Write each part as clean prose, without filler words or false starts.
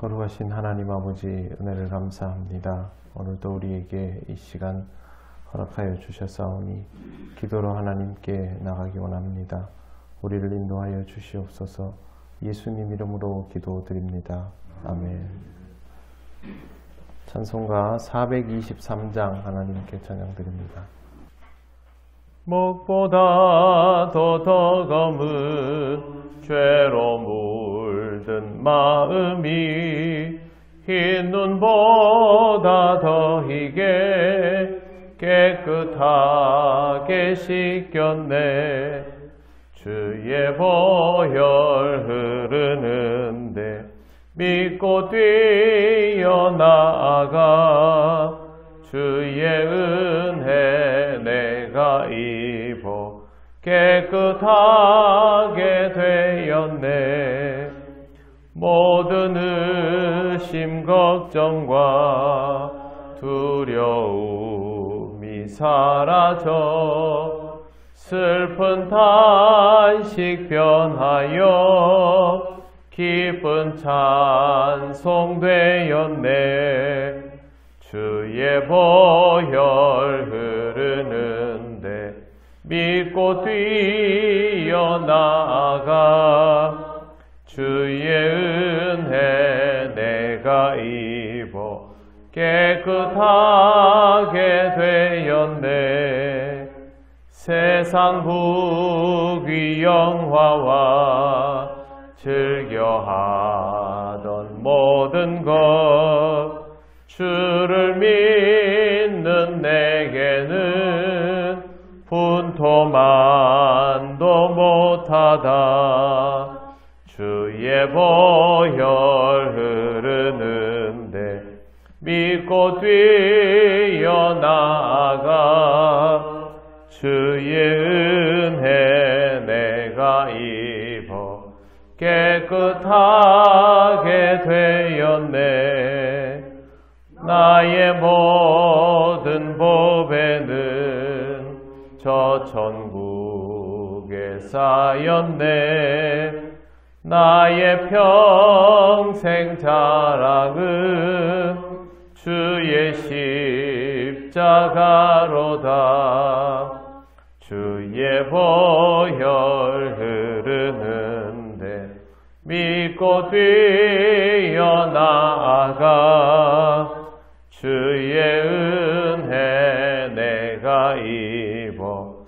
거룩하신 하나님 아버지 은혜를 감사합니다. 오늘도 우리에게 이 시간 허락하여 주셨사오니 기도로 하나님께 나가기 원합니다. 우리를 인도하여 주시옵소서. 예수님 이름으로 기도드립니다. 아멘. 찬송가 423장 하나님께 찬양드립니다. 목보다 더 검은 죄로 물든 마음이 흰 눈보다 더 희게 깨끗하게 씻겼네. 주의 보혈 흐르는데 믿고 뛰어나가 주의 은혜 내가 입어 깨끗하게 되었네. 모든 의심 걱정과 두려움이 사라져 슬픈 탄식 변하여 기쁜 찬송 되었네. 주의 보혈 흐르는데 믿고 뛰어나가 주의 은혜 내가 입어 깨끗하게 되었네. 세상 부귀 영화와 즐겨하던 모든 것 주를 믿는 내게는 분토만도 못하다. 주의 보혈 흐르는데 믿고 뛰어나가 주의 은혜 내가 입어 깨끗하게 되었네. 나의 모든 보배는 저 천국에 쌓였네. 나의 평생 자랑은 주의 십자가로다. 주의 보혈 흐르는데 믿고 뛰어나가 주의 은혜 내가 입어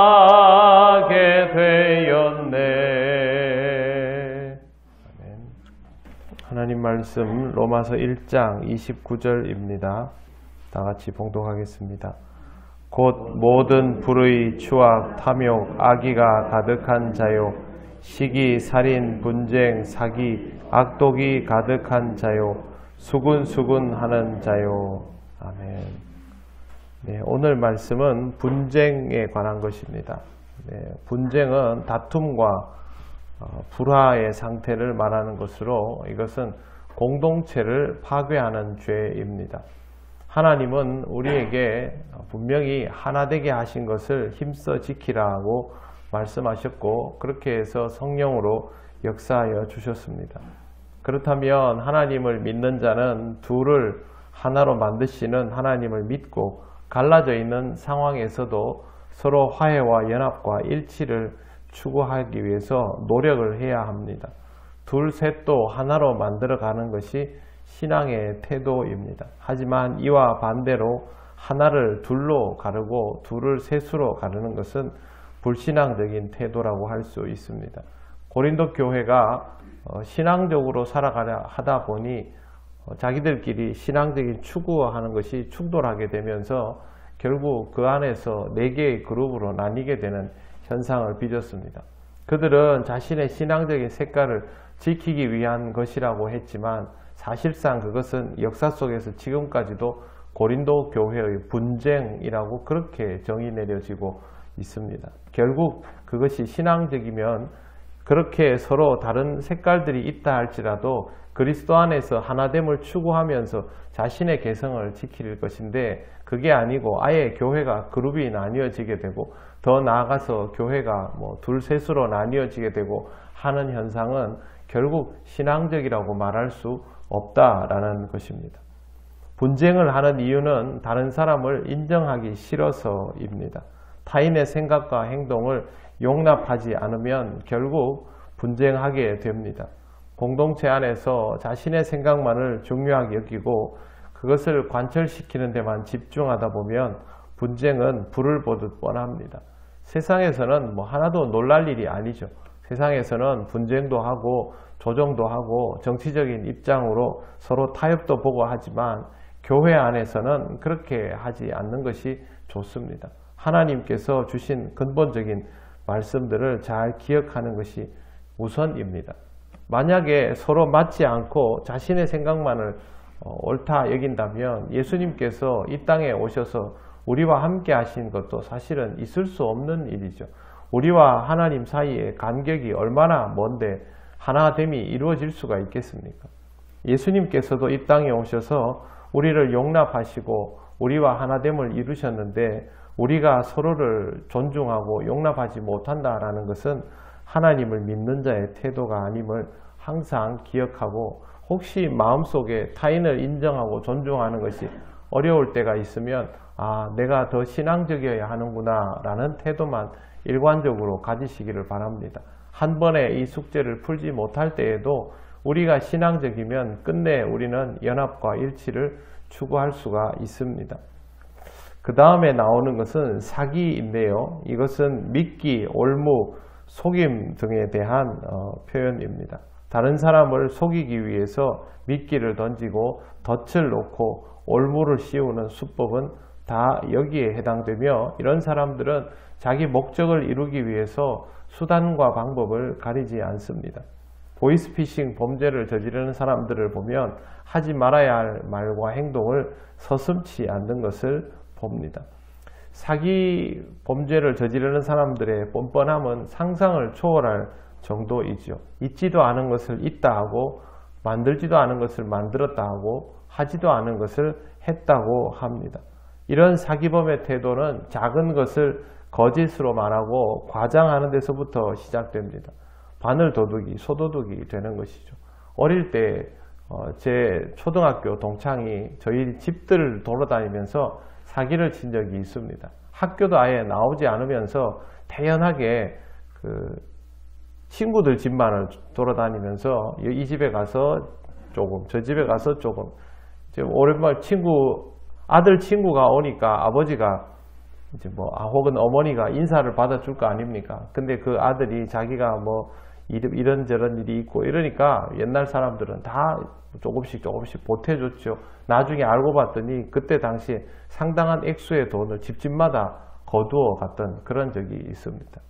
깨끗하게 되었네. 아멘. 하나님 말씀 로마서 1장 29절입니다. 다 같이 봉독하겠습니다. 곧 모든 불의, 추악, 탐욕, 악의가 가득한 자요, 시기, 살인, 분쟁, 사기, 악독이 가득한 자요, 수군수군하는 자요. 아멘. 네, 오늘 말씀은 분쟁에 관한 것입니다. 네, 분쟁은 다툼과 불화의 상태를 말하는 것으로 이것은 공동체를 파괴하는 죄입니다. 하나님은 우리에게 분명히 하나 되게 하신 것을 힘써 지키라고 말씀하셨고 그렇게 해서 성령으로 역사하여 주셨습니다. 그렇다면 하나님을 믿는 자는 둘을 하나로 만드시는 하나님을 믿고 갈라져 있는 상황에서도 서로 화해와 연합과 일치를 추구하기 위해서 노력을 해야 합니다. 둘, 셋도 하나로 만들어가는 것이 신앙의 태도입니다. 하지만 이와 반대로 하나를 둘로 가르고 둘을 셋으로 가르는 것은 불신앙적인 태도라고 할 수 있습니다. 고린도 교회가 신앙적으로 살아가려 하다 보니 자기들끼리 신앙적인 추구하는 것이 충돌하게 되면서 결국 그 안에서 4개의 그룹으로 나뉘게 되는 현상을 빚었습니다. 그들은 자신의 신앙적인 색깔을 지키기 위한 것이라고 했지만 사실상 그것은 역사 속에서 지금까지도 고린도 교회의 분쟁이라고 그렇게 정의 내려지고 있습니다. 결국 그것이 신앙적이면 그렇게 서로 다른 색깔들이 있다 할지라도 그리스도 안에서 하나됨을 추구하면서 자신의 개성을 지킬 것인데 그게 아니고 아예 교회가 그룹이 나뉘어지게 되고 더 나아가서 교회가 둘 셋으로 나뉘어지게 되고 하는 현상은 결국 신앙적이라고 말할 수 없다라는 것입니다. 분쟁을 하는 이유는 다른 사람을 인정하기 싫어서입니다. 타인의 생각과 행동을 용납하지 않으면 결국 분쟁하게 됩니다. 공동체 안에서 자신의 생각만을 중요하게 여기고 그것을 관철시키는 데만 집중하다 보면 분쟁은 불을 보듯 뻔합니다. 세상에서는 하나도 놀랄 일이 아니죠. 세상에서는 분쟁도 하고 조정도 하고 정치적인 입장으로 서로 타협도 보고 하지만 교회 안에서는 그렇게 하지 않는 것이 좋습니다. 하나님께서 주신 근본적인 말씀들을 잘 기억하는 것이 우선입니다. 만약에 서로 맞지 않고 자신의 생각만을 옳다 여긴다면 예수님께서 이 땅에 오셔서 우리와 함께 하신 것도 사실은 있을 수 없는 일이죠. 우리와 하나님 사이의 간격이 얼마나 먼데 하나됨이 이루어질 수가 있겠습니까? 예수님께서도 이 땅에 오셔서 우리를 용납하시고 우리와 하나됨을 이루셨는데 우리가 서로를 존중하고 용납하지 못한다라는 것은 하나님을 믿는 자의 태도가 아님을 항상 기억하고 혹시 마음속에 타인을 인정하고 존중하는 것이 어려울 때가 있으면 내가 더 신앙적이어야 하는구나 라는 태도만 일관적으로 가지시기를 바랍니다. 한 번에 이 숙제를 풀지 못할 때에도 우리가 신앙적이면 끝내 우리는 연합과 일치를 추구할 수가 있습니다. 그 다음에 나오는 것은 사기인데요. 이것은 믿기, 올무, 속임 등에 대한 표현입니다. 다른 사람을 속이기 위해서 미끼를 던지고 덫을 놓고 올무를 씌우는 수법은 다 여기에 해당되며 이런 사람들은 자기 목적을 이루기 위해서 수단과 방법을 가리지 않습니다. 보이스피싱 범죄를 저지르는 사람들을 보면 하지 말아야 할 말과 행동을 서슴지 않는 것을 봅니다. 사기 범죄를 저지르는 사람들의 뻔뻔함은 상상을 초월할 정도이죠. 있지도 않은 것을 있다 하고 만들지도 않은 것을 만들었다 하고 하지도 않은 것을 했다고 합니다. 이런 사기범의 태도는 작은 것을 거짓으로 말하고 과장하는 데서부터 시작됩니다. 바늘도둑이 소도둑이 되는 것이죠. 어릴 때 제 초등학교 동창이 저희 집들을 돌아다니면서 사기를 친 적이 있습니다. 학교도 아예 나오지 않으면서 태연하게 친구들 집만을 돌아다니면서 이 집에 가서 조금 저 집에 가서 조금 이제 오랜만에 아들 친구가 오니까 아버지가 이제 혹은 어머니가 인사를 받아줄 거 아닙니까? 근데 그 아들이 자기가 이런저런 일이 있고 이러니까 옛날 사람들은 다 조금씩 보태줬죠. 나중에 알고 봤더니 그때 당시에 상당한 액수의 돈을 집집마다 거두어 갔던 그런 적이 있습니다.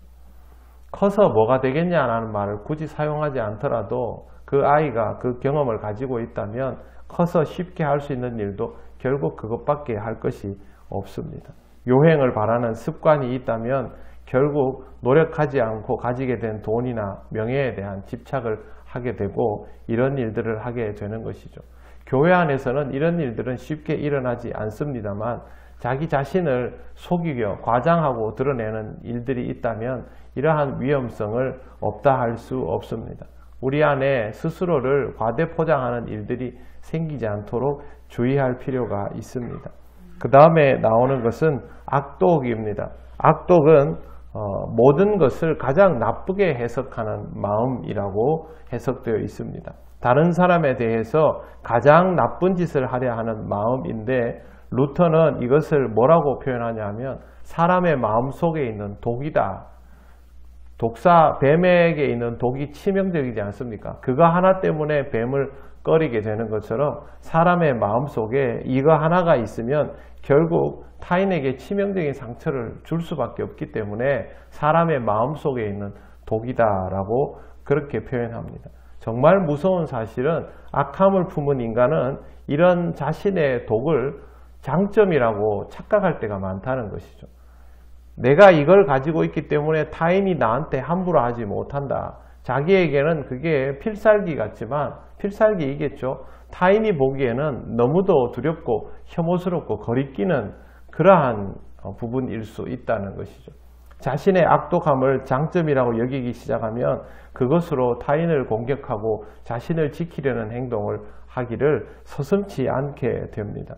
커서 뭐가 되겠냐라는 말을 굳이 사용하지 않더라도 그 아이가 그 경험을 가지고 있다면 커서 쉽게 할 수 있는 일도 결국 그것밖에 할 것이 없습니다. 요행을 바라는 습관이 있다면 결국 노력하지 않고 가지게 된 돈이나 명예에 대한 집착을 하게 되고 이런 일들을 하게 되는 것이죠. 교회 안에서는 이런 일들은 쉽게 일어나지 않습니다만 자기 자신을 속이려 과장하고 드러내는 일들이 있다면 이러한 위험성을 없다 할 수 없습니다. 우리 안에 스스로를 과대 포장하는 일들이 생기지 않도록 주의할 필요가 있습니다. 그 다음에 나오는 것은 악독입니다. 악독은 모든 것을 가장 나쁘게 해석하는 마음이라고 해석되어 있습니다. 다른 사람에 대해서 가장 나쁜 짓을 하려 하는 마음인데 루터는 이것을 뭐라고 표현하냐면 사람의 마음 속에 있는 독이다. 뱀에게 있는 독이 치명적이지 않습니까? 그거 하나 때문에 뱀을 꺼리게 되는 것처럼 사람의 마음 속에 이거 하나가 있으면 결국 타인에게 치명적인 상처를 줄 수밖에 없기 때문에 사람의 마음 속에 있는 독이다라고 그렇게 표현합니다. 정말 무서운 사실은 악함을 품은 인간은 이런 자신의 독을 장점이라고 착각할 때가 많다는 것이죠. 내가 이걸 가지고 있기 때문에 타인이 나한테 함부로 하지 못한다. 자기에게는 그게 필살기 같지만 필살기이겠죠. 타인이 보기에는 너무도 두렵고 혐오스럽고 거리끼는 그러한 부분일 수 있다는 것이죠. 자신의 악독함을 장점이라고 여기기 시작하면 그것으로 타인을 공격하고 자신을 지키려는 행동을 하기를 서슴지 않게 됩니다.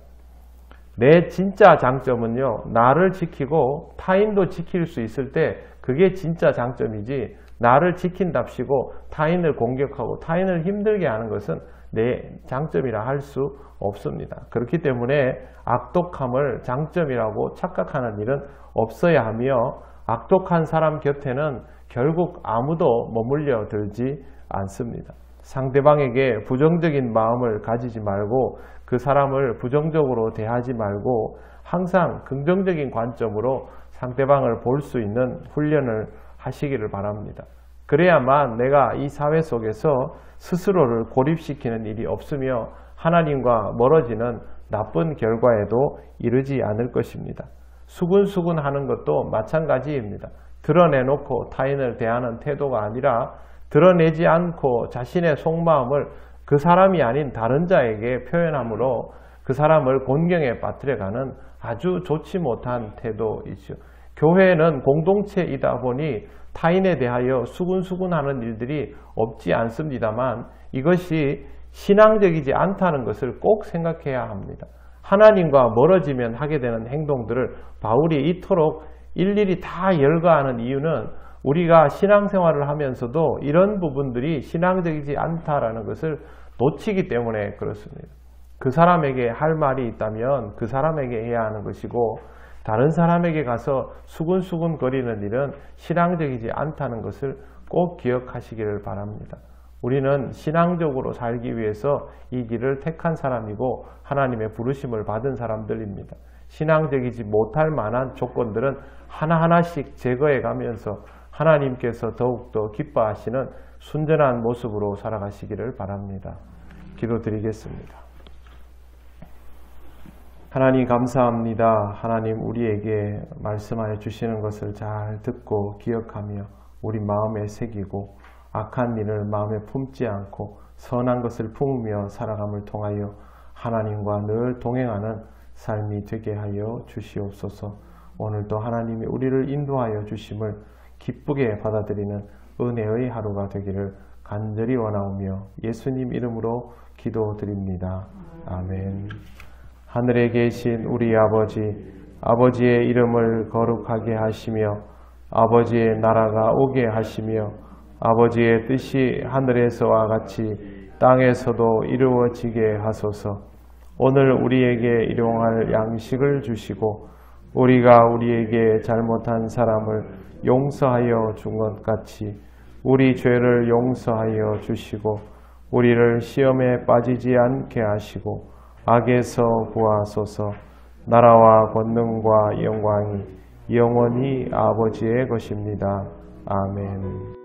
내 진짜 장점은요, 나를 지키고 타인도 지킬 수 있을 때 그게 진짜 장점이지, 나를 지킨답시고 타인을 공격하고 타인을 힘들게 하는 것은 내 장점이라 할 수 없습니다. 그렇기 때문에 악독함을 장점이라고 착각하는 일은 없어야 하며, 악독한 사람 곁에는 결국 아무도 머물려 들지 않습니다. 상대방에게 부정적인 마음을 가지지 말고 그 사람을 부정적으로 대하지 말고 항상 긍정적인 관점으로 상대방을 볼 수 있는 훈련을 하시기를 바랍니다. 그래야만 내가 이 사회 속에서 스스로를 고립시키는 일이 없으며 하나님과 멀어지는 나쁜 결과에도 이르지 않을 것입니다. 수군수군 하는 것도 마찬가지입니다. 드러내놓고 타인을 대하는 태도가 아니라 드러내지 않고 자신의 속마음을 그 사람이 아닌 다른 자에게 표현함으로 그 사람을 곤경에 빠뜨려가는 아주 좋지 못한 태도이죠. 교회는 공동체이다 보니 타인에 대하여 수군수군하는 일들이 없지 않습니다만 이것이 신앙적이지 않다는 것을 꼭 생각해야 합니다. 하나님과 멀어지면 하게 되는 행동들을 바울이 이토록 일일이 다 열거하는 이유는 우리가 신앙생활을 하면서도 이런 부분들이 신앙적이지 않다라는 것을 놓치기 때문에 그렇습니다. 그 사람에게 할 말이 있다면 그 사람에게 해야 하는 것이고, 다른 사람에게 가서 수군수군 거리는 일은 신앙적이지 않다는 것을 꼭 기억하시기를 바랍니다. 우리는 신앙적으로 살기 위해서 이 길을 택한 사람이고 하나님의 부르심을 받은 사람들입니다. 신앙적이지 못할 만한 조건들은 하나하나씩 제거해 가면서 하나님께서 더욱더 기뻐하시는 순전한 모습으로 살아가시기를 바랍니다. 기도드리겠습니다. 하나님 감사합니다. 하나님 우리에게 말씀하여 주시는 것을 잘 듣고 기억하며 우리 마음에 새기고 악한 일을 마음에 품지 않고 선한 것을 품으며 살아감을 통하여 하나님과 늘 동행하는 삶이 되게 하여 주시옵소서. 오늘도 하나님이 우리를 인도하여 주심을 기쁘게 받아들이는 은혜의 하루가 되기를 간절히 원하오며 예수님 이름으로 기도드립니다. 아멘. 하늘에 계신 우리 아버지, 아버지의 이름을 거룩하게 하시며 아버지의 나라가 오게 하시며 아버지의 뜻이 하늘에서와 같이 땅에서도 이루어지게 하소서. 오늘 우리에게 일용할 양식을 주시고 우리가 우리에게 잘못한 사람을 용서하여 준 것 같이 우리 죄를 용서하여 주시고 우리를 시험에 빠지지 않게 하시고 악에서 구하소서. 나라와 권능과 영광이 영원히 아버지의 것입니다. 아멘.